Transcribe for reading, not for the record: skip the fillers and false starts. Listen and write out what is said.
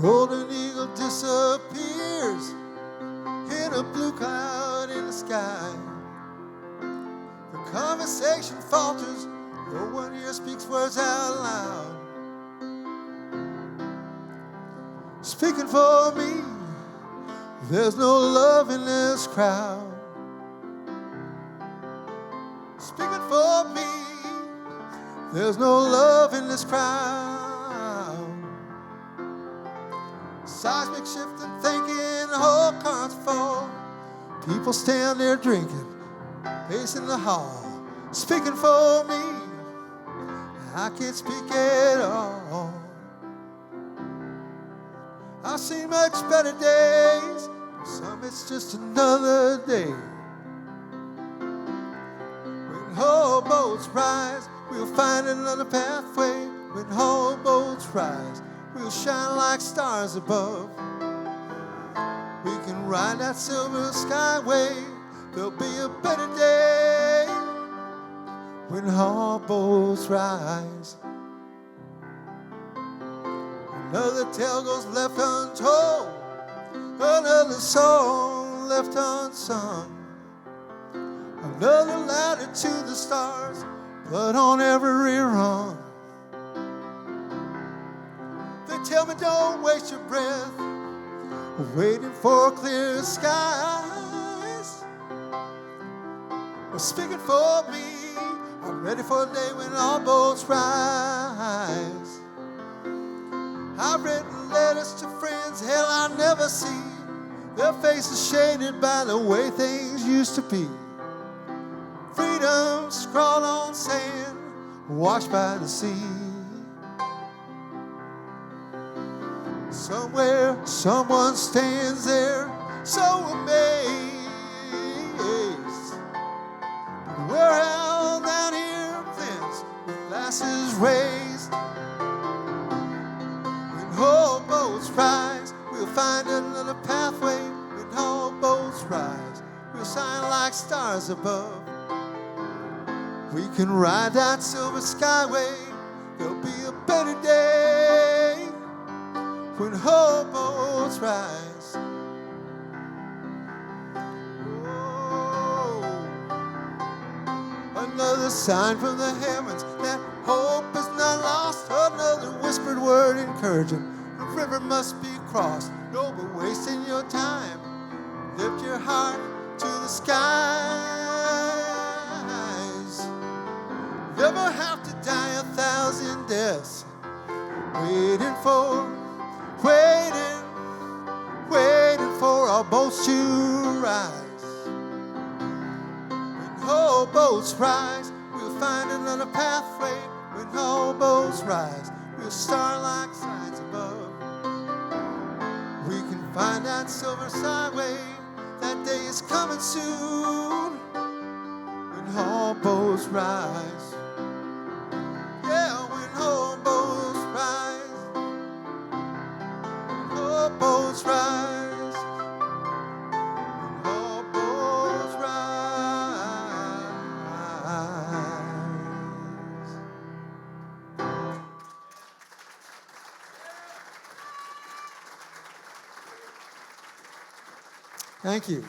Golden eagle disappears in a blue cloud in the sky. The conversation falters, no one here speaks words out loud. Speaking for me, there's no love in this crowd. Speaking for me, there's no love in this crowd. Seismic shift and thinking, whole cards fall. People stand there drinking, pacing the hall. Speaking for me, I can't speak at all. I've seen much better days, for some it's just another day. When whole boats rise, we'll find another pathway. When whole boats rise, we'll shine like stars above. We can ride that silver skyway. There'll be a better day when all boats rise. Another tale goes left untold, another song left unsung, another ladder to the stars, blood on every rung. They tell me don't waste your breath waiting for clear skies. Well, speaking for me, I'm ready for a day when all boats rise. I've written letters to friends hell I'll never see, their faces shaded by the way things used to be. Freedom scrawled on sand, washed by the sea. Somewhere, someone stands there, so amazed. But we're held down here, fence with glasses raised. When all boats rise, we'll find another pathway. When all boats rise, we'll shine like stars above. We can ride that silver skyway. There'll be a better day when all boats rise. Oh, another sign from the heavens that hope is not lost. Another whispered word encouraging, the river must be crossed. No, but wasting your time. Lift your heart to the skies. Never have to die 1,000 deaths waiting for our boats to rise. When all boats rise, we'll find another pathway. When all boats rise, we'll star like signs above. We can find that silver skyway. That day is coming soon. When all boats rise. Yeah, when all boats rise. When all boats rise. Thank you.